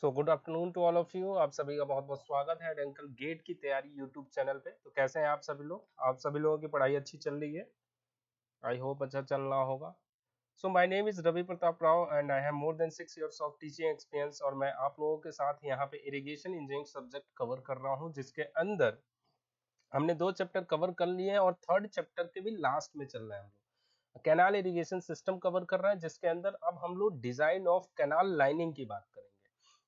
So good afternoon to all of you. आप सभी का बहुत बहुत स्वागत है अंकल गेट की तैयारी यूट्यूब चैनल पे। तो कैसे हैं आप सभी लोग? आप सभी लोगों की पढ़ाई अच्छी चल रही है? आई होप अच्छा चल रहा होगा। So my name is Ravi Pratap Rao and I have more than 6 years of teaching experience. और मैं आप लोगों के साथ यहाँ पे इरिगेशन इंजीनियरिंग सब्जेक्ट कवर कर रहा हूँ, जिसके अंदर हमने 2 चैप्टर कवर कर लिए हैं और थर्ड चैप्टर के भी लास्ट में चल रहे हैं। हम लोग कैनाल इरिगेशन सिस्टम कवर कर रहे हैं, जिसके अंदर अब हम लोग डिजाइन ऑफ कैनाल लाइनिंग की बात करेंगे।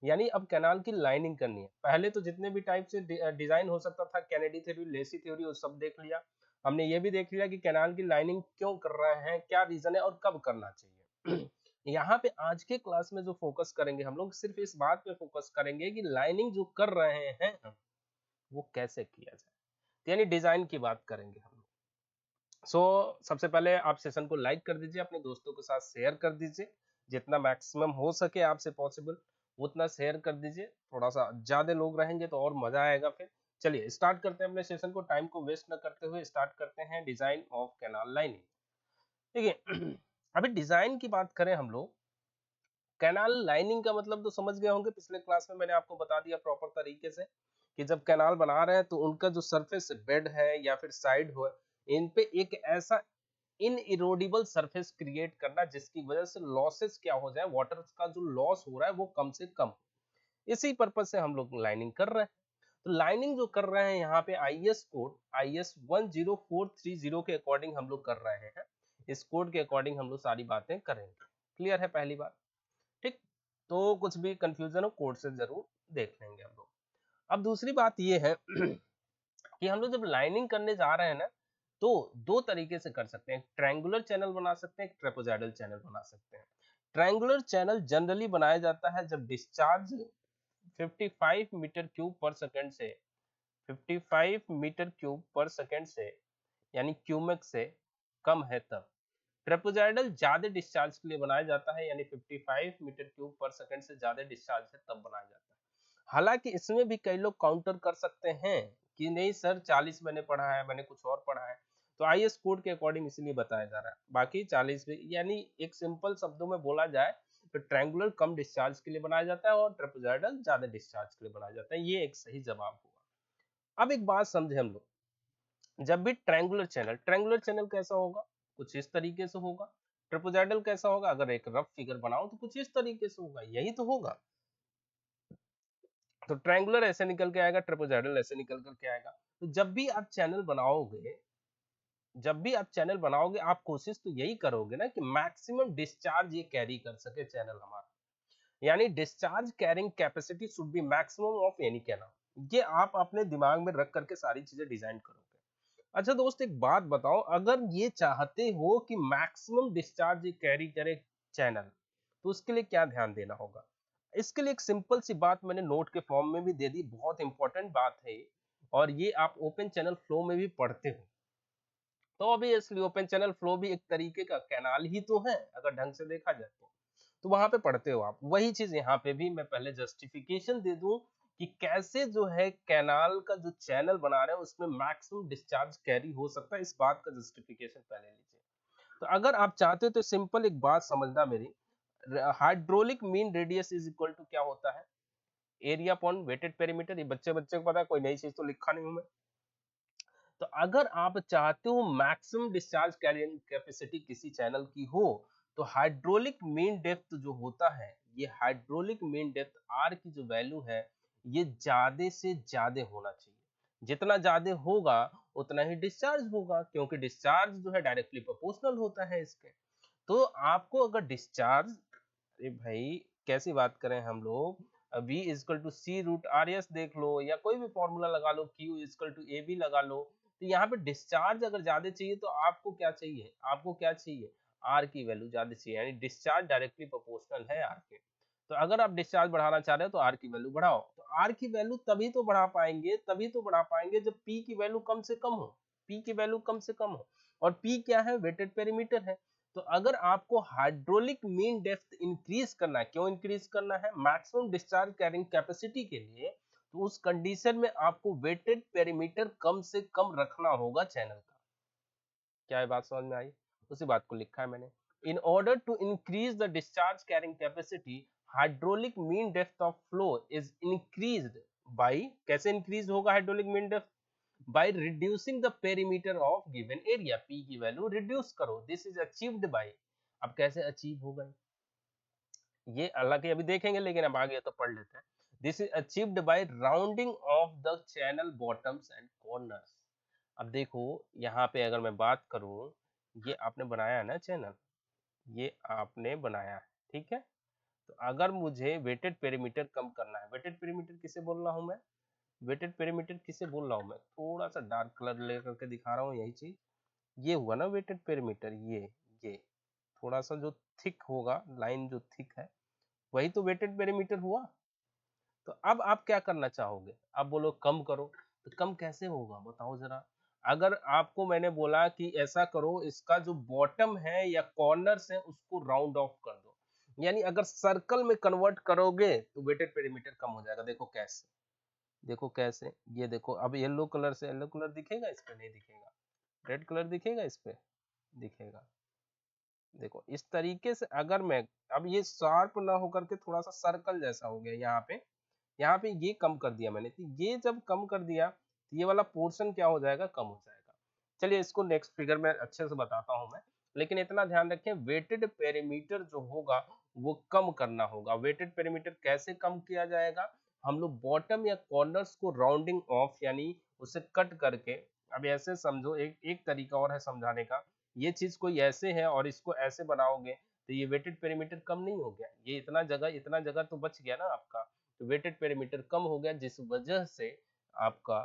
यानी अब कैनाल की लाइनिंग करनी है। पहले तो जितने भी टाइप से डिजाइन हो सकता था, कैनेडी थ्योरी, लेसी थ्योरी, वो सब देख लिया हमने। ये भी देख लिया कि कैनाल की लाइनिंग क्यों कर रहे हैं, क्या रीजन है और कब करना चाहिए। यहाँ पे आज के क्लास में जो फोकस करेंगे हम लोग, सिर्फ इस बात पे फोकस करेंगे कि लाइनिंग जो कर रहे हैं वो कैसे किया जाए, यानी डिजाइन की बात करेंगे हम लोग। सबसे पहले आप सेशन को लाइक कर दीजिए, अपने दोस्तों के साथ शेयर कर दीजिए, जितना मैक्सिमम हो सके आपसे पॉसिबल उतना शेयर कर दीजिए। थोड़ा सा ज्यादा लोग रहेंगे तो और मजा आएगा। फिर चलिए स्टार्ट करते हैं अपने सेशन को, टाइम को वेस्ट न करते हुए स्टार्ट करते हैं डिजाइन ऑफ कैनाल लाइनिंग। देखिए अभी डिजाइन की बात करें हम लोग, कैनाल लाइनिंग का मतलब तो समझ गए होंगे। पिछले क्लास में मैंने आपको बता दिया प्रॉपर तरीके से कि जब कैनाल बना रहे हैं तो उनका जो सरफेस बेड है या फिर साइड हो, इन पे एक ऐसा इनइरोडेबल सरफेस क्रिएट करना जिसकी वजह से लॉसेस क्या हो जाए, वाटर का जो लॉस हो रहा है वो कम से कम हो। इसी पर्पज से हम लोग लाइनिंग कर रहे हैं। तो लाइनिंग जो कर रहे हैं यहाँ पे आईएस कोड आईएस 10430 के अकॉर्डिंग हम लोग कर रहे हैं। इस कोड के अकॉर्डिंग हम लोग सारी बातें करेंगे। क्लियर है पहली बात? ठीक। तो कुछ भी कंफ्यूजन हो कोड से जरूर देख लेंगे हम लोग। अब दूसरी बात ये है कि हम लोग जब लाइनिंग करने जा रहे हैं ना, तो दो तरीके से कर सकते हैं। ट्रायंगुलर चैनल बना सकते हैं, एक ट्रेपेजॉइडल चैनल बना सकते हैं। ट्रायंगुलर चैनल जनरली बनाया जाता है जब डिस्चार्ज 55 मीटर क्यूब पर सेकंड से 55 मीटर क्यूब पर सेकंड से यानी क्यूमेक से कम है तब। ट्रेपेजॉइडल ज्यादा डिस्चार्ज के लिए बनाया जाता है, यानी 55 मीटर क्यूब पर सेकंड से ज्यादा डिस्चार्ज है तब बनाया जाता है। हालांकि इसमें भी कई लोग काउंटर कर सकते हैं कि नहीं सर 40 मैंने पढ़ा है, मैंने कुछ और पढ़ा है। तो आईएस कोड के अकॉर्डिंग इसलिए बताया जा रहा है, बाकी 40 भी, यानी एक सिंपल शब्दों में बोला जाए तो ट्रायंगुलर कम डिस्चार्ज के लिए बनाया जाता है और ट्रेपेजॉइडल ज्यादा डिस्चार्ज के लिए बनाया जाता है। ये एक सही जवाब हुआ। अब एक बात समझे हम लोग, जब भी ट्रायंगुलर चैनल कैसा होगा, कुछ इस तरीके से होगा। ट्रेपेजॉइडल कैसा होगा, अगर एक रफ फिगर बनाओ तो कुछ इस तरीके से होगा, यही तो होगा। तो ट्रायंगुलर ऐसे निकल के आएगा, ट्रेपेजॉइडल ऐसे निकल करके आएगा। तो जब भी आप चैनल बनाओगे आप कोशिश तो यही करोगे ना कि मैक्सिमम डिस्चार्ज ये कैरी कर सके चैनल हमारा, यानी discharge carrying capacity should be maximum of any canal. ये आप अपने दिमाग में रख करके सारी चीजें डिजाइन करोगे। अच्छा दोस्त एक बात बताओ, अगर ये चाहते हो कि मैक्सिमम डिस्चार्ज ये कैरी करे चैनल, तो उसके लिए क्या ध्यान देना होगा? इसके लिए एक सिंपल सी बात मैंने नोट के फॉर्म में भी दे दी, बहुत इंपॉर्टेंट बात है ये, और ये आप ओपन चैनल फ्लो में भी पढ़ते हो। तो ऑब्वियसली ओपन चैनल फ्लो भी एक तरीके का कैनाल ही तो है, अगर ढंग से देखा जाए तो वहां पे पढ़ते हो आप। वही चीज यहाँ पे भी मैं पहले जस्टिफिकेशन दे दूं कि कैसे जो है कैनाल का जो चैनल बना रहे हैं उसमें मैक्सिमम डिस्चार्ज कैरी हो सकता है, इस बात का जस्टिफिकेशन पहले लीजिए। तो अगर आप चाहते हो तो सिंपल एक बात समझना मेरी, hydraulic mean radius is equal to क्या होता है, एरिया अपॉन वेटेड पेरीमीटर। ये बच्चे बच्चे को पता है, कोई नई चीज तो लिखा नहीं हूं मैं। तो अगर आप चाहते हो मैक्सिमम डिस्चार्ज कैरिंग कैपेसिटी किसी चैनल की हो, तो हाइड्रोलिक मीन डेप्थ जो होता है, ये हाइड्रोलिक मीन डेप्थ आर की जो वैल्यू है, ये ज्यादा से ज्यादा होना चाहिए। जितना ज्यादा होगा उतना ही डिस्चार्ज होगा, क्योंकि डिस्चार्ज जो है डायरेक्टली प्रोपोर्शनल होता है इसके। तो आपको अगर डिस्चार्ज, अरे भाई कैसी बात करें हम लोग, v is equal to C root R S देख लो, या कोई भी फॉर्मूला लगा लो, q is equal to A B लगा लो। तो यहाँ पे डिस्चार्ज अगर ज्यादा चाहिए तो आपको क्या चाहिए, आर की वैल्यू ज्यादा चाहिए, यानी डिस्चार्ज डायरेक्टली प्रोपोर्शनल है आर के। तो अगर आप डिस्चार्ज बढ़ाना चाह रहे हो तो आर की वैल्यू बढ़ाओ। तो आर की वैल्यू तभी तो बढ़ा पाएंगे जब पी की वैल्यू कम से कम हो। और पी क्या है, वेटेड पेरीमीटर है। तो अगर आपको हाइड्रोलिक मीन डेप्थ इंक्रीज करना है, क्यों इंक्रीज करना है, मैक्सिमम डिस्चार्ज कैरिंग कैपेसिटी के लिए, तो उस कंडीशन में आपको वेटेड पेरीमीटर कम से कम रखना होगा चैनल का। क्या है बात समझ में आई? उसी बात को लिखा है मैंने। In order to increase the discharge carrying capacity, hydraulic mean depth of flow is increased by, कैसे इंक्रीज होगा hydraulic mean depth? By reducing the perimeter of given area, P की वैल्यू रिड्यूस करो, दिस इज अचीव्ड बाय। अब कैसे achieve होगा ये हालांकि अभी देखेंगे, लेकिन अब आगे तो पढ़ लेते हैं। This is achieved bye rounding off the channel bottoms and corners. अब देखो यहाँ पे अगर मैं बात करूं, ये आपने बनाया है ना चैनल, ये आपने बनाया है, ठीक है। तो अगर मुझे वेटेड पेरीमीटर कम करना है, वेटेड पेरीमीटर किसे बोल रहा हूं मैं? वेटेड पेरीमीटर किसे बोल रहा हूं मैं? थोड़ा सा डार्क कलर लेकर के दिखा रहा हूँ, यही चीज ये हुआ ना वेटेड पेरीमीटर, ये थोड़ा सा जो थिक होगा, लाइन जो थिक है, वही तो वेटेड पेरीमीटर हुआ। तो अब आप क्या करना चाहोगे? आप बोलो कम करो, तो कम कैसे होगा बताओ जरा। अगर आपको मैंने बोला कि ऐसा करो, इसका जो बॉटम है या कॉर्नर्स है उसको राउंड ऑफ कर दो, यानी अगर सर्कल में कन्वर्ट करोगे तो वेटेड पेरीमीटर कम हो जाएगा। देखो कैसे, देखो कैसे, ये देखो अब येलो कलर से, येलो कलर दिखेगा इस पे? नहीं दिखेगा। रेड कलर दिखेगा इस पे? दिखेगा। देखो इस तरीके से अगर मैं, अब ये शार्प ना होकर के थोड़ा सा सर्कल जैसा हो गया यहाँ पे, यहाँ पे ये कम कर दिया मैंने, तो ये जब कम कर दिया तो ये वाला पोर्शन क्या हो जाएगा? कम हो जाएगा। चलिए इसको नेक्स्ट फिगर में अच्छे से बताता हूँ मैं, लेकिन इतना ध्यान रखें वेटेड पेरीमीटर जो होगा वो कम करना होगा। वेटेड पेरीमीटर कैसे कम किया जाएगा? हम लोग बॉटम या कॉर्नर्स को राउंडिंग ऑफ यानी उसे कट करके, अब ऐसे समझो, एक एक तरीका और है समझाने का, ये चीज कोई ऐसे है और इसको ऐसे बनाओगे तो ये वेटेड पेरीमीटर कम नहीं हो गया? ये इतना जगह तो बच गया ना आपका, तो वेटेड पेरीमीटर कम हो गया, जिस वजह से आपका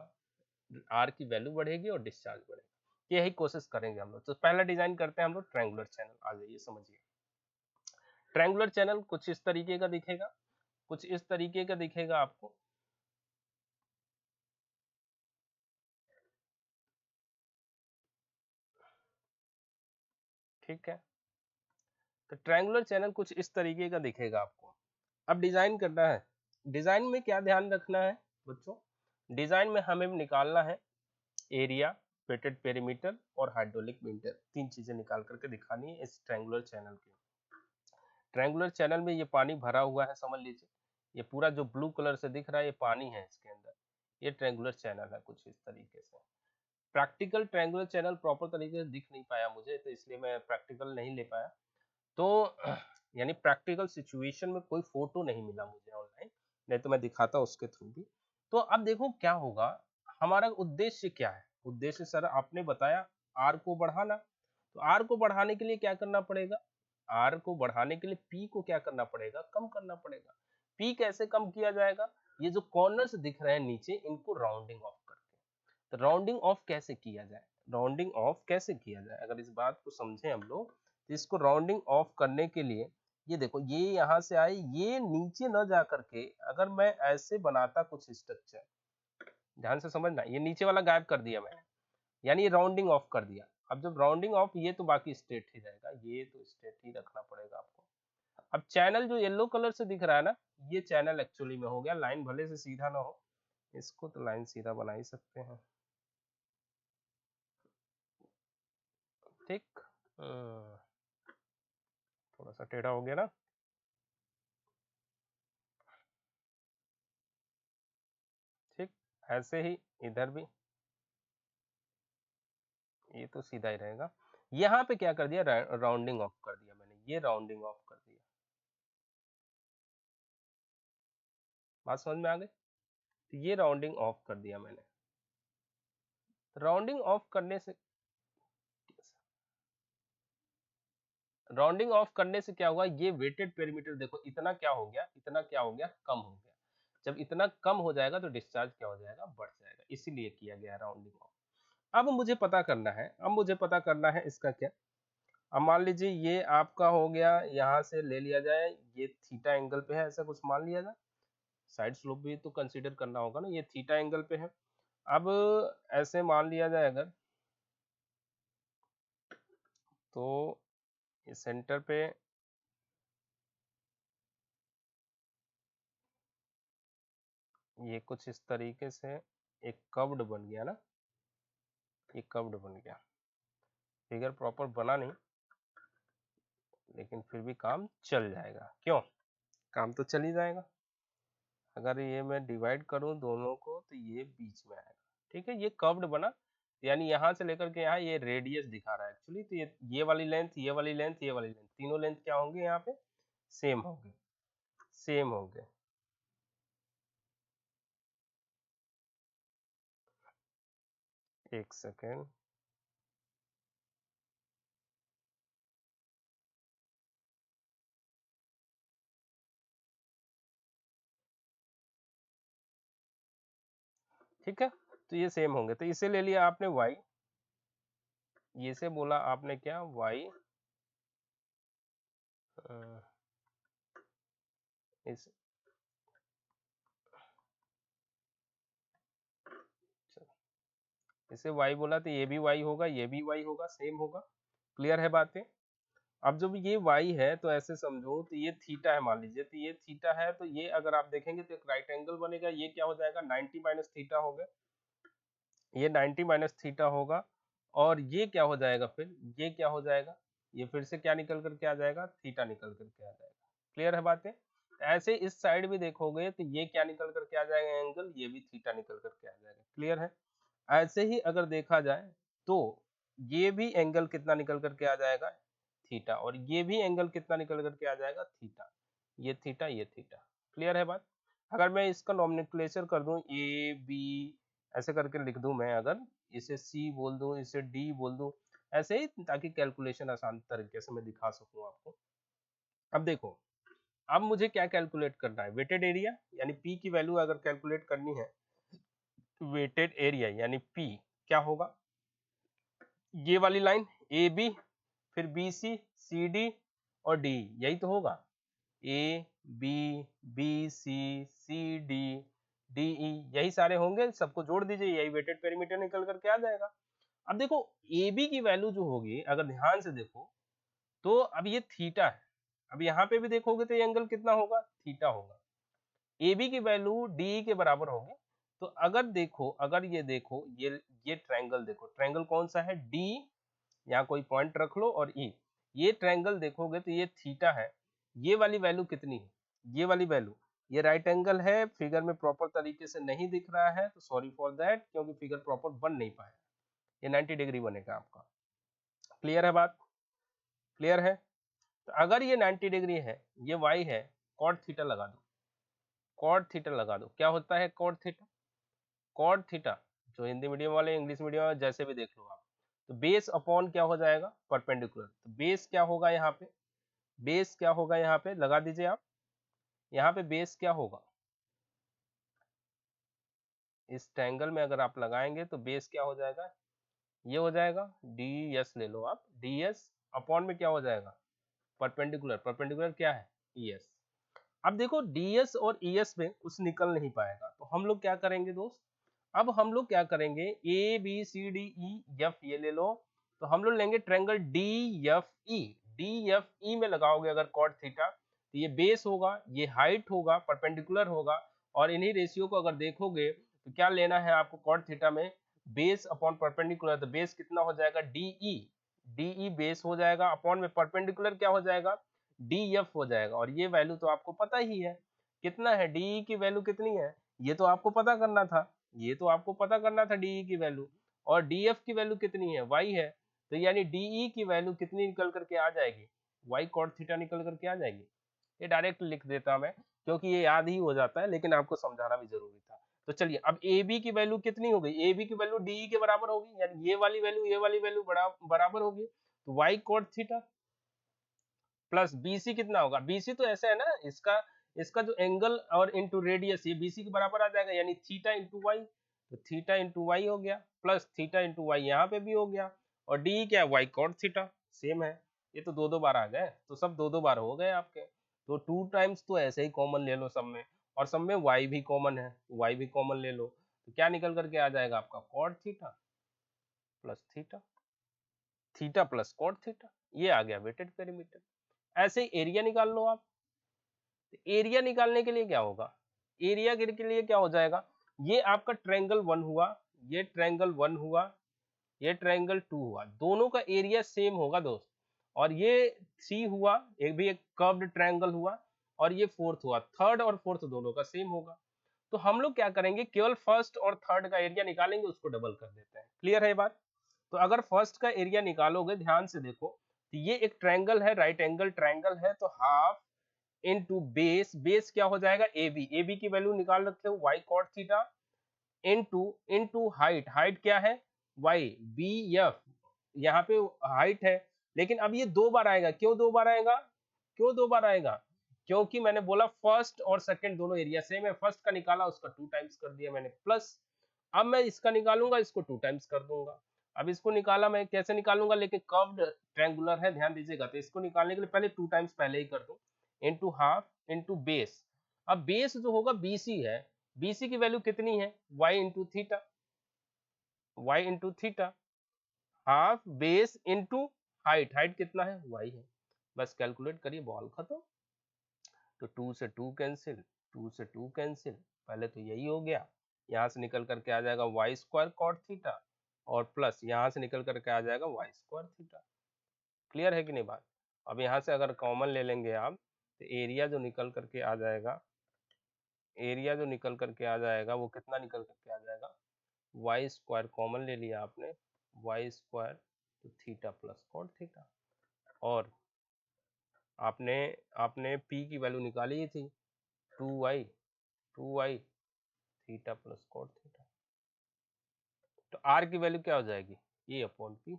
आर की वैल्यू बढ़ेगी और डिस्चार्ज बढ़ेगा। यही कोशिश करेंगे हम लोग। तो पहला डिजाइन करते हैं हम लोग ट्रायंगुलर चैनल। आ जाइए समझिए। ट्रायंगुलर चैनल कुछ इस तरीके का दिखेगा, कुछ इस तरीके का दिखेगा आपको, ठीक है। तो ट्रायंगुलर चैनल कुछ इस तरीके का दिखेगा आपको। अब डिजाइन करना है, डिजाइन में क्या ध्यान रखना है बच्चों? डिजाइन में हमें निकालना है एरिया, वेटेड पेरीमीटर और हाइड्रोलिक मीटर, तीन चीजें निकाल करके दिखानी है इस ट्रायंगुलर चैनल की। ट्रायंगुलर चैनल में ये पानी भरा हुआ है, समझ लीजिए, ये पूरा जो ब्लू कलर से दिख रहा है ये पानी है इसके अंदर। ये ट्रायंगुलर चैनल है कुछ इस तरीके से। प्रैक्टिकल ट्रायंगुलर चैनल प्रॉपर तरीके से दिख नहीं पाया मुझे, तो इसलिए मैं प्रैक्टिकल नहीं ले पाया। तो यानी प्रैक्टिकल सिचुएशन में कोई फोटो नहीं मिला मुझे ऑनलाइन, नहीं तो मैं दिखाता उसके थ्रू भी। तो अब देखो क्या होगा, हमारा उद्देश्य क्या है? उद्देश्य सर आपने बताया आर को बढ़ाना, तो आर को बढ़ाने के लिए क्या करना पड़ेगा? आर को बढ़ाने के लिए पी को क्या करना पड़ेगा? कम करना पड़ेगा। पी कैसे कम किया जाएगा? ये जो कॉर्नर्स दिख रहे हैं नीचे, इनको राउंडिंग ऑफ करके। तो राउंडिंग ऑफ कैसे किया जाए? राउंडिंग ऑफ कैसे किया जाए अगर इस बात को समझें हम लोग, तो इसको राउंडिंग ऑफ करने के लिए, ये देखो ये यहाँ से आए, ये नीचे न जा करके अगर मैं ऐसे बनाता कुछ स्ट्रक्चर, ध्यान से समझना, ये नीचे वाला गायब कर दिया मैंने, यानी ये राउंडिंग ऑफ कर दिया। अब जब राउंडिंग ऑफ, ये तो बाकी स्ट्रेट ही रहेगा, ये तो स्ट्रेट ही रखना पड़ेगा आपको। अब चैनल जो येलो कलर से दिख रहा है ना, ये चैनल एक्चुअली में हो गया, लाइन भले से सीधा ना हो, इसको तो लाइन सीधा बना ही सकते हैं, ठीक। थोड़ा सा टेढ़ा हो गया ना, ठीक। ऐसे ही इधर भी, ये तो सीधा ही रहेगा। यहाँ पे क्या कर दिया? राउंडिंग ऑफ कर दिया मैंने, ये राउंडिंग ऑफ कर दिया। बात समझ में आ गई? तो ये राउंडिंग ऑफ कर दिया मैंने। राउंडिंग ऑफ करने से, राउंडिंग ऑफ करने से क्या हुआ? ये वेटेड पेरीमीटर देखो इतना क्या हो गया, इतना क्या हो गया? कम हो गया। जब इतना कम हो जाएगा तो डिस्चार्ज क्या हो जाएगा? बढ़ जाएगा, इसीलिए किया गया राउंडिंग ऑफ। अब मुझे पता करना है, अब मुझे पता करना है इसका क्या। अब मान लीजिए ये आपका हो गया, यहाँ से ले लिया जाए, ये थीटा एंगल पे है, ऐसा कुछ मान लिया जाए। साइड स्लोप भी तो कंसीडर करना होगा ना, ये थीटा एंगल पे है। अब ऐसे मान लिया जाए अगर, तो इस सेंटर पे ये कुछ इस तरीके से एक कर्व्ड बन गया ना, ये कर्व्ड बन गया। फिगर प्रॉपर बना नहीं, लेकिन फिर भी काम चल जाएगा। क्यों? काम तो चल ही जाएगा। अगर ये मैं डिवाइड करूं दोनों को तो ये बीच में आएगा, ठीक है। ये कर्व्ड बना, यानी यहाँ से लेकर के यहाँ ये रेडियस दिखा रहा है एक्चुअली। तो ये वाली लेंथ, ये वाली लेंथ, ये वाली लेंथ, तीनों लेंथ क्या होंगे यहाँ पे, सेम होंगे, सेम होंगे। एक सेकेंड, ठीक है। तो ये सेम होंगे, तो इसे ले लिया आपने y, ये से बोला आपने क्या y, इस इसे y बोला तो ये भी y होगा, ये भी y होगा, सेम होगा। क्लियर है बातें। अब जब ये y है तो ऐसे समझो, तो ये थीटा है मान लीजिए, तो ये थीटा है, तो ये अगर आप देखेंगे तो एक राइट एंगल बनेगा। ये क्या हो जाएगा, 90 माइनस थीटा हो गया, ये 90 माइनस थीटा होगा। और ये क्या हो जाएगा फिर, ये क्या हो जाएगा, ये फिर से क्या निकल करके आ जाएगा, थीटा निकल करके आ जाएगा। क्लियर है बातें। ऐसे इस साइड भी देखोगे तो ये क्या निकल करके आ जाएगा एंगल, ये भी थीटा निकल करके आ जाएगा। क्लियर है। ऐसे ही अगर देखा जाए तो ये भी एंगल कितना निकल करके आ जाएगा, थीटा, और ये भी एंगल कितना निकल करके आ जाएगा, थीटा। ये थीटा, ये थीटा। क्लियर है बात। अगर मैं इसका नॉमेनक्लेचर कर दूं ए बी ऐसे करके लिख दूं मैं, अगर इसे सी बोल दूं, इसे डी बोल दूं, ऐसे ही, ताकि कैलकुलेशन आसान तरीके से मैं दिखा सकूं आपको। अब देखो, अब मुझे क्या कैलकुलेट करना है, वेटेड एरिया, यानी पी की वैल्यू अगर कैलकुलेट करनी है, वेटेड एरिया यानी पी क्या होगा, ये वाली लाइन ए बी, फिर बी सी, सी डी और डी, यही तो होगा। A B, B C, C D, D E, यही सारे होंगे, सबको जोड़ दीजिए, यही वेटेड पेरीमीटर निकल करके आ जाएगा। अब देखो ए बी की वैल्यू जो होगी, अगर ध्यान से देखो तो अब ये थीटा है, अब यहाँ पे भी देखोगे तो ये एंगल कितना होगा, थीटा होगा। ए बी की वैल्यू डी के बराबर होगी। तो अगर देखो, अगर ये देखो, ये ट्रायंगल देखो, ट्रायंगल कौन सा है, डी, यहाँ कोई पॉइंट रख लो, और ई, ये ट्रायंगल देखोगे तो ये थीटा है। ये वाली वैल्यू कितनी है, ये वाली वैल्यू, ये राइट एंगल है, फिगर में प्रॉपर तरीके से नहीं दिख रहा है, तो सॉरी फॉर दैट, क्योंकि फिगर प्रॉपर बन नहीं पाया, ये 90 डिग्री बनेगा आपका। क्लियर है बात, क्लियर है। तो अगर ये 90 डिग्री है, ये वाई है, कॉट थीटा लगा दो, कॉट थीटा लगा दो, क्या होता है कॉट थीटा, कॉट थीटा, जो हिंदी मीडियम वाले, इंग्लिश मीडियम वाले, जैसे भी देख लो आप, तो बेस अपॉन क्या हो जाएगा, परपेंडिकुलर। तो बेस क्या होगा यहाँ पे, बेस क्या होगा यहाँ पे, लगा दीजिए आप, यहाँ पे बेस क्या होगा, इस ट्रायंगल में अगर आप लगाएंगे तो बेस क्या हो जाएगा, ये हो जाएगा डी एस, ले लो आप, डी एस अपॉन में क्या हो जाएगा, परपेंडिकुलर, परपेंडिकुलर क्या है, ई एस। अब देखो डीएस और ईएस में कुछ निकल नहीं पाएगा, तो हम लोग क्या करेंगे दोस्त, अब हम लोग क्या करेंगे, A B C D E F, ये ले लो, तो हम लोग लेंगे triangle D F E, D F E में लगाओगे अगर कॉट थीटा, तो ये बेस होगा, ये हाइट होगा, परपेंडिकुलर होगा, और इन्हीं रेशियो को अगर देखोगे तो क्या लेना है आपको, कॉट थीटा में बेस अपॉन परपेंडिकुलर, तो बेस कितना हो जाएगा, डीई, डीई बेस हो जाएगा, अपॉन में परपेंडिकुलर क्या हो जाएगा, डी एफ हो जाएगा। और ये वैल्यू तो आपको पता ही है कितना है, डी की वैल्यू कितनी है, ये तो आपको पता करना था, ये तो आपको पता करना था डी की वैल्यू, और डी एफ की वैल्यू कितनी है, वाई है, तो यानी डी की वैल्यू कितनी निकल करके आ जाएगी, वाई कॉट थीटा निकल करके आ जाएगी। ये डायरेक्ट लिख देता मैं, क्योंकि ये याद ही हो जाता है, लेकिन आपको समझाना भी जरूरी था। तो चलिए, अब ए बी की वैल्यू कितनी हो गई, ए बी की वैल्यू डी के बराबर होगी, यानी ये वाली वैल्यू, ये वाली वैल्यू बराबर होगी, तो Y cot theta plus BC कितना होगा, बीसी तो ऐसा है ना, इसका इसका जो एंगल और इंटू रेडियस, ये बीसी के बराबर आ जाएगा, यानी थीटा इंटू वाई, तो थीटा इंटू वाई हो गया, प्लस थीटा इंटू वाई यहाँ पे भी हो गया, और डी क्या है, वाई कॉट थीटा, सेम है। ये तो दो दो बार आ गए, तो सब दो दो बार हो गए आपके, तो 2 टाइम्स तो ऐसे ही कॉमन ले लो सब में, और सब में वाई भी कॉमन है, वाई भी कॉमन ले लो, तो क्या निकल करके आ जाएगा आपका, cot theta plus theta, theta plus cot theta, ये आ गया वेटेड पेरीमीटर। ऐसे ही एरिया निकाल लो आप, एरिया निकालने के लिए क्या होगा, एरिया के लिए क्या हो जाएगा, ये आपका ट्रायंगल 1 हुआ, ये ट्रायंगल 1 हुआ, ये ट्रायंगल 2 हुआ, दोनों का एरिया सेम होगा दोस्त, और ये 3 हुआ, एक भी एक कर्व्ड ट्रायंगल हुआ, और ये फोर्थ हुआ, थर्ड और फोर्थ दोनों का सेम होगा। तो हम लोग क्या करेंगे, केवल फर्स्ट और थर्ड का एरिया निकालेंगे, उसको डबल कर देते हैं। क्लियर है ये बात? तो अगर फर्स्ट का एरिया निकालोगे, ध्यान से देखो, तो ये एक ट्रायंगल है, राइट एंगल ट्रायंगल है, तो हाफ इनटू बेस, बेस क्या हो जाएगा, AB, AB की वैल्यू निकाल रखे हो y cot theta, into height, height क्या है y, BF, यहाँ पे हाइट है, लेकिन अब ये दो बार आएगा, क्यों दो बार आएगा, क्यों दो बार आएगा, क्योंकि मैंने बोला फर्स्ट और सेकंड दोनों एरिया सेम है, फर्स्ट का निकाला उसका 2 टाइम्स कर दिया मैंने, प्लस अब मैं इसका निकालूंगा, इसको 2 टाइम्स कर दूंगा। अब इसको निकाला, मैं कैसे निकालूंगा, लेकिन कर्व्ड ट्रायंगुलर है, ध्यान दीजिएगा, तो इसको निकालने के लिए पहले 2 टाइम्स पहले ही कर दूं, इनटू हाफ इनटू बेस। अब बेस जो होगा BC है, BC की वैल्यू कितनी है, y into theta, y into theta, half base into height, height कितना है, y है, बस कैलकुलेट करिए, बॉल खत्म। तो 2 से 2 कैंसिल, 2 से 2 कैंसिल, पहले तो यही हो गया, यहाँ से निकल करके आ जाएगा वाई स्क्वायर कॉट थीटा, और प्लस यहाँ से निकल करके आ जाएगा वाई स्क्वायर थीटा। क्लियर है कि नहीं बात? अब यहाँ से अगर कॉमन ले लेंगे आप, तो एरिया जो निकल करके आ जाएगा, एरिया जो निकल करके आ जाएगा वो कितना निकल करके आ जाएगा, वाई स्क्वायर कॉमन ले लिया आपने, वाई स्क्वायर तो थीटा प्लस कॉट थीटा, और आपने आपने पी की वैल्यू निकाली ही थी, 2y theta plus cot theta, तो आर की वैल्यू क्या हो जाएगी, ए अपॉन पी,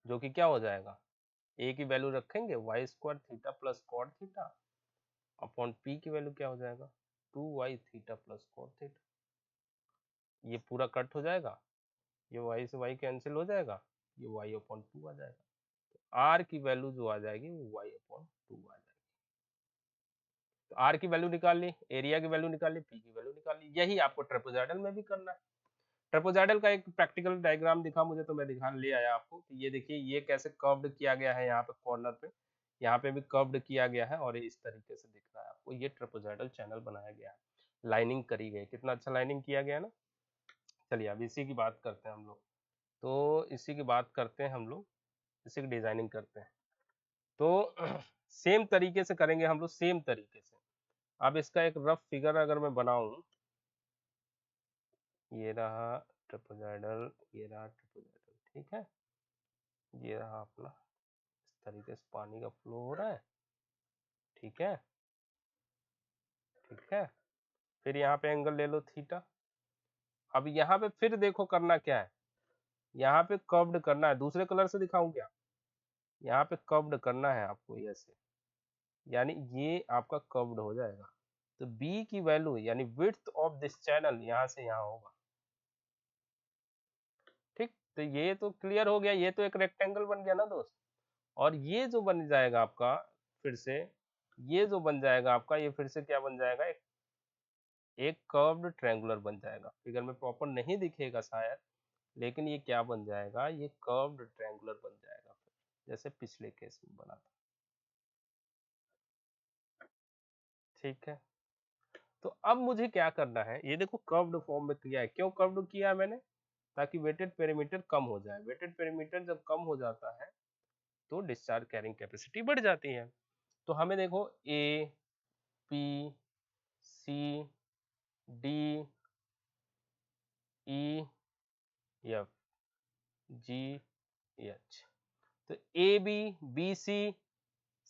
जो कि क्या हो जाएगा, ए की वैल्यू रखेंगे Y square theta plus cot theta, upon P की वैल्यू क्या हो जाएगा, 2y theta plus cot theta, ये पूरा कट हो जाएगा, ये y से y कैंसिल हो जाएगा, ये y अपॉन 2 आ जाएगा, तो आर की वैल्यू जो आ जाएगी वो y अपॉन 2 आ जाएगी। तो आर की वैल्यू निकाल ली, एरिया की वैल्यू निकाल ली, पी की वैल्यू निकाल ली, यही आपको ट्रेपेजॉइडल में भी करना है। ट्रेपेजॉइडल का एक प्रैक्टिकल डायग्राम दिखा मुझे, तो मैं दिखा ले आया आपको कि ये देखिए, ये कैसे कर्व्ड किया गया है, यहाँ पे कॉर्नर पे, यहाँ पे भी कर्व्ड किया गया है, और इस तरीके से दिख रहा है आपको, ये ट्रेपेजॉइडल चैनल बनाया गया है, लाइनिंग करी गई, कितना अच्छा लाइनिंग किया गया ना। चलिए अब इसी की बात करते हैं हम लोग, तो इसी की बात करते हैं हम लोग, इसी की डिजाइनिंग करते हैं, तो सेम तरीके से करेंगे हम लोग, सेम तरीके से। अब इसका एक रफ फिगर अगर मैं बनाऊं, ये रहा ट्रेपेजॉइडल, ये रहा ट्रेपेजॉइडल, ठीक है, ये रहा अपना, इस तरीके से पानी का फ्लो हो रहा है, ठीक है, ठीक है, फिर यहाँ पे एंगल ले लो थीटा। अब यहाँ पे फिर देखो करना क्या है, यहाँ पे कर्व्ड करना है, दूसरे कलर से दिखाऊं क्या, यहाँ पे कर्व्ड करना है आपको ऐसे, यानी ये आपका कर्व्ड हो जाएगा, तो बी की वैल्यू यानी विड्थ ऑफ दिस चैनल यहाँ से यहाँ होगा, ठीक, तो ये तो क्लियर हो गया, ये तो एक रेक्टेंगल बन गया ना दोस्त, और ये जो बन जाएगा आपका, फिर से ये जो बन जाएगा आपका, ये फिर से क्या बन जाएगा, एक कर्व्ड ट्रायंगुलर बन जाएगा, फिगर में प्रॉपर नहीं दिखेगा शायद, लेकिन ये क्या बन जाएगा, ये कर्व्ड ट्रायंगुलर बन जाएगा, जैसे पिछले केस में बना था, ठीक है। तो अब मुझे क्या करना है, ये देखो कर्व्ड फॉर्म में किया है, क्यों कर्व्ड किया है मैंने, ताकि वेटेड पेरीमीटर कम हो जाए, वेटेड पेरीमीटर जब कम हो जाता है तो डिस्चार्ज कैरिंग कैपेसिटी बढ़ जाती है। तो हमें देखो A P C D E F G H, तो A B B C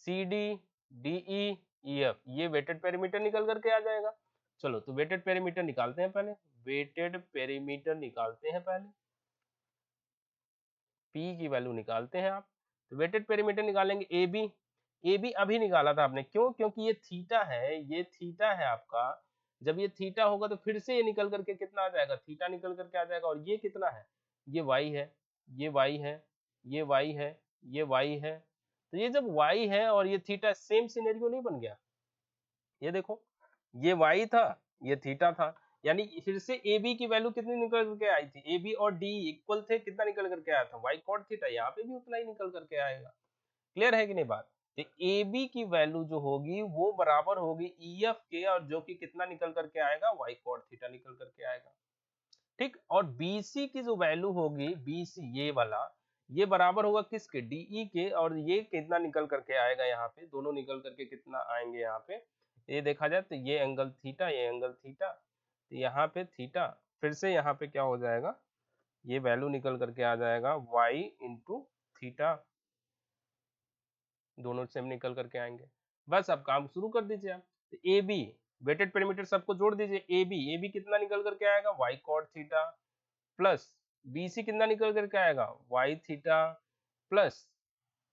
C D D E F, ये वेटेड पेरीमीटर निकल करके आ जाएगा। चलो तो वेटेड पेरीमीटर निकालते हैं पहले, वेटेड पेरीमीटर निकालते हैं पहले, पी की वैल्यू निकालते हैं आप, तो वेटेड पेरीमीटर निकालेंगे ए बी, ए बी अभी निकाला था आपने, क्यों, क्योंकि ये थीटा है, ये थीटा है आपका, जब ये थीटा होगा तो फिर से ये निकल करके कितना आ जाएगा, थीटा निकल करके आ जाएगा, और ये कितना है, ये वाई है, ये वाई है, ये वाई है, ये वाई है, तो ये जब वाई है और ये थीटा, सेम सिनेरियो नहीं बन गया, ये देखो, ये वाई था, ये थीटा था, यानी फिर से ए बी की वैल्यू कितनी निकल करके आई थी, ए बी और डी इक्वल थे, कितना निकल करके आया था, वाई कॉट थीटा, यहाँ पे भी उतना ही निकल करके आएगा। क्लियर है कि नहीं बात? तो ए बी की वैल्यू जो होगी वो बराबर होगी ई एफ के, और जो कि कितना निकल करके आएगा, वाई कॉट थीटा निकल करके आएगा, ठीक। और बीसी की जो वैल्यू होगी, बीसी ये वाला, ये बराबर होगा किसके, डीई के, और ये कितना निकल करके आएगा यहाँ पे, दोनों निकल करके कितना आएंगे यहाँ पे, ये देखा जाए तो ये एंगल थीटा, ये एंगल थीटा, तो यहाँ पे थीटा, फिर से यहाँ पे क्या हो जाएगा, ये वैल्यू निकल करके आ जाएगा y इंटू थीटा, दोनों सेम निकल करके आएंगे। बस अब काम शुरू कर दीजिए आप। तो ए बी वेटेड पेरीमीटर सबको जोड़ दीजिए, ए बी कितना निकल करके आएगा, y cot theta, plus B C कितना निकल करके आएगा, y theta, plus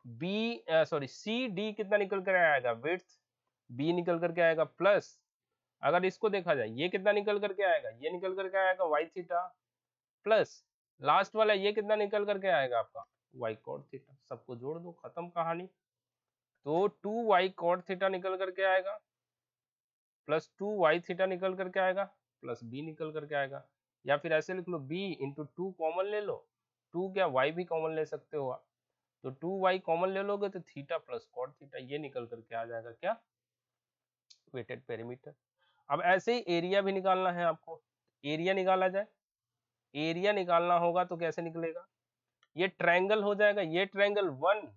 C D कितना निकल कर आएगा, विड्थ बी निकल करके आएगा, प्लस अगर इसको देखा जाए ये कितना निकल करके आएगा, ये निकल करके आएगा y थीटा, प्लस लास्ट वाला ये कितना निकल करके आएगा आपका y cot थीटा, सबको जोड़ दो, खत्म कहानी। तो 2y cot थीटा निकल करके आएगा, प्लस 2y थीटा निकल करके आएगा, प्लस b निकल करके आएगा, या फिर ऐसे लिख लो b इंटू 2 कॉमन ले लो, 2 क्या y भी कॉमन ले सकते हो आप, तो 2y कॉमन ले लोगे तो थीटा प्लस कॉट थीटा ये निकल करके आ जाएगा क्या, वेटेड पेरीमीटर। अब ऐसे ही एरिया भी निकालना है आपको, एरिया निकाला जाए, एरिया निकालना होगा तो कैसे निकलेगा, ये ट्रायंगल हो जाएगा, ये ट्रायंगल 1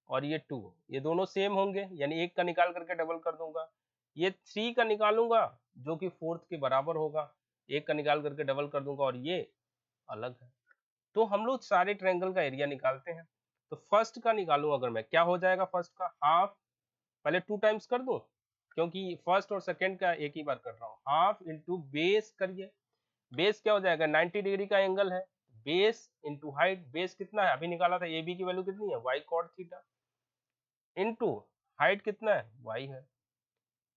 और ये 2, ये दोनों सेम होंगे, यानी एक का निकाल करके डबल कर दूंगा, ये 3 का निकालूंगा जो कि 4th के बराबर होगा, एक का निकाल करके डबल कर दूंगा और ये अलग है। तो हम लोग सारे ट्रायंगल का एरिया निकालते हैं। तो फर्स्ट का निकालूं अगर मैं, क्या हो जाएगा फर्स्ट का, हाफ, पहले 2 टाइम्स कर दूं क्योंकि फर्स्ट और सेकंड का एक ही बार कर रहा हूं, हाफ इंटू बेस करिए, बेस क्या हो जाएगा, 90 डिग्री का एंगल है, बेस इंटू हाइट, बेस कितना है अभी निकाला था, ए बी की वैल्यू कितनी है, y cot theta, into height कितना है, y है,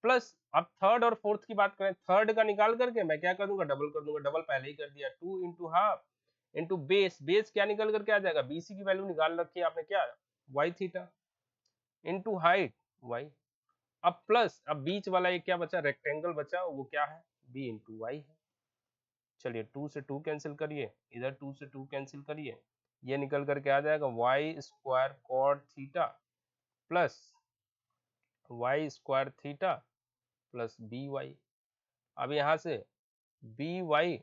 प्लस अब थर्ड और फोर्थ की बात करें, थर्ड का निकाल करके मैं क्या कर दूंगा, डबल कर दूंगा, डबल पहले ही कर दिया, 2 into half into base, base क्या निकल करके आ जाएगा, बीसी की वैल्यू निकाल रखी है आपने क्या, y theta, into height y, अब प्लस अब बीच वाला एक क्या बचा, रेक्टेंगल बचा, वो क्या है, b इंटू वाई है। चलिए 2 से 2 कैंसिल करिए, इधर 2 से 2 कैंसिल करिए, ये निकल करके आ जाएगा y square cot theta plus y square theta plus B Y. अब यहाँ से B Y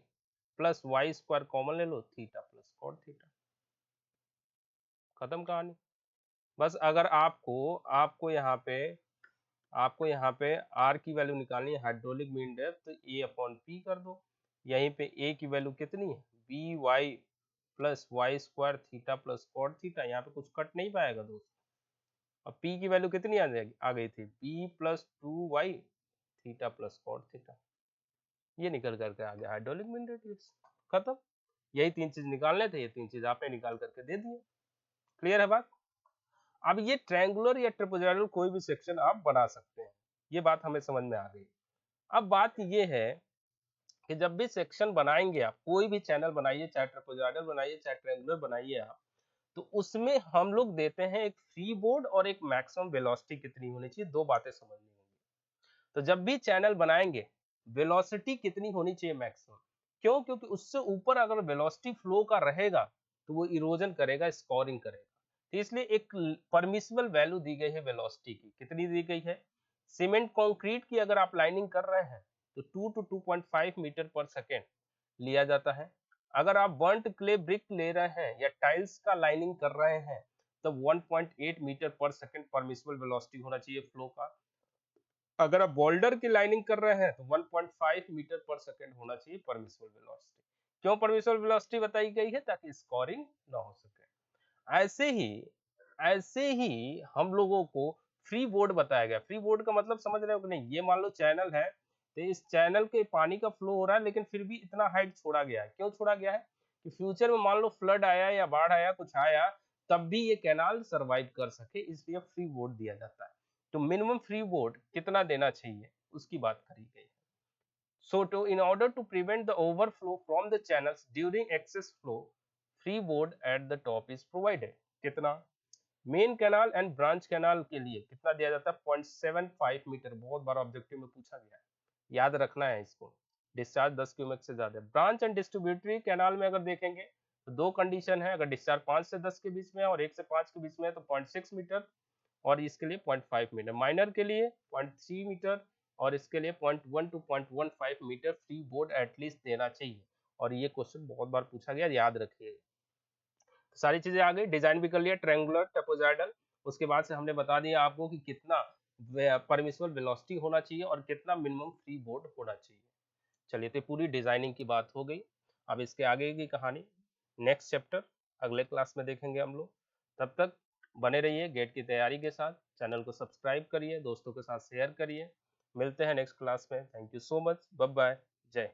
plus Y square common ले लो, थीटा प्लस कॉट थीटा, खत्म कहानी। बस अगर आपको यहाँ पे आर की वैल्यू निकालनी है, हाइड्रोलिक मीन डेप्थ, तो ए अपॉन पी कर दो, यहीं पे ए की वैल्यू कितनी है, B Y plus Y square theta plus cot theta, यहाँ पे कुछ कट नहीं पाएगा दोस्त। अब पी की वैल्यू कितनी आ जाएगी, आ गई थी B plus 2y theta plus cot theta, ये निकल करके आ गया हाइड्रोलिक मीन रेडियस, खत्म। यही 3 चीज निकालने थे, ये 3 चीज आपने निकाल करके दे दिए, क्लियर है बात। अब ये ट्रायंगुलर या ट्रापेजोइडल कोई भी सेक्शन आप बना सकते हैं, ये बात हमें समझ में आ गई। अब बात ये है कि जब भी सेक्शन बनाएंगे आप, कोई भी चैनल बनाइए, चाहे ट्रापेजोइडल बनाइए चाहे ट्रायंगुलर बनाइए आप, तो उसमें हम लोग देते हैं एक फ्री बोर्ड और एक मैक्सिमम वेलोसिटी कितनी होनी चाहिए, दो बातें समझनी होंगी। तो जब भी चैनल बनाएंगे वेलोसिटी कितनी होनी चाहिए मैक्सिमम, क्यों, क्योंकि उससे ऊपर अगर वेलोसिटी फ्लो का रहेगा तो वो इरोजन करेगा, स्कोरिंग करेगा, तो इसलिए एक परमिसिबल वैल्यू दी गई है वेलोसिटी की, कितनी दी गई है, सीमेंट कंक्रीट की अगर आप लाइनिंग कर रहे हैं तो 2 to 2.5 मीटर पर सेकेंड लिया जाता है, अगर आप बर्न्ट क्ले ब्रिक ले रहे हैं या टाइल्स का लाइनिंग कर रहे हैं तो 1.8 मीटर पर सेकेंड परमिसिबल वेलोसिटी होना चाहिए फ्लो का, अगर आप बोल्डर की लाइनिंग कर रहे हैं तो 1.5 मीटर पर सेकेंड होना चाहिए परमिसिबल वेलोसिटी। क्यों परमिसिबल वेलोसिटी बताई गई है, ताकि स्कोरिंग ना हो सके। ऐसे ही हम लोगों को फ्री बोर्ड बताया गया, फ्री बोर्ड का मतलब समझ रहे हो कि नहीं, ये मान लो चैनल है, तो इस चैनल के पानी का फ्लो हो रहा है लेकिन फिर भी इतना हाइट छोड़ा गया है, क्यों छोड़ा गया है कि फ्यूचर में मान लो फ्लड आया या बाढ़ आया, कुछ आया, तब भी ये कैनाल सरवाइव कर सके, इसलिए फ्री बोर्ड दिया जाता है। तो मिनिमम फ्री बोर्ड कितना देना चाहिए उसकी बात करी गई है। So in order to prevent the overflow from the channels during excess flow, free board at the top is provided। कितना, main canal and branch canal के लिए कितना दिया जाता है, 0.75 मीटर, बहुत बार ऑब्जेक्टिव में पूछा गया है, याद रखना है इसको। डिस्चार्ज 10 क्यूमेक से ज्यादा। ब्रांच एंड डिस्ट्रीब्यूटरी कैनाल में अगर देखेंगे तो दो कंडीशन है, अगर डिस्चार्ज 5 से 10 के बीच में है और 1 से 5 के बीच में है तो 0.6 मीटर, और इसके लिए 0.5 मीटर, माइनर के लिए 0.3 मीटर, और इसके लिए 0.1 to 0.15 metre free board at least देना चाहिए, और ये क्वेश्चन बहुत बार पूछा गया, याद रखिएगा। सारी चीजें आ गई, डिजाइन भी कर लिया ट्रायंगुलर ट्रेपेजॉइडल। उसके बाद से हमने बता दिया आपको कि कितना परमिसिबल वेलोसिटी होना चाहिए और कितना मिनिमम फ्री बोर्ड होना चाहिए। चलिए, तो पूरी डिजाइनिंग की बात हो गई। अब इसके आगे की कहानी नेक्स्ट चैप्टर अगले क्लास में देखेंगे हम लोग। तब तक बने रहिए गेट की तैयारी के साथ, चैनल को सब्सक्राइब करिए, दोस्तों के साथ शेयर करिए। मिलते हैं नेक्स्ट क्लास में। Thank you so much, bye bye, जय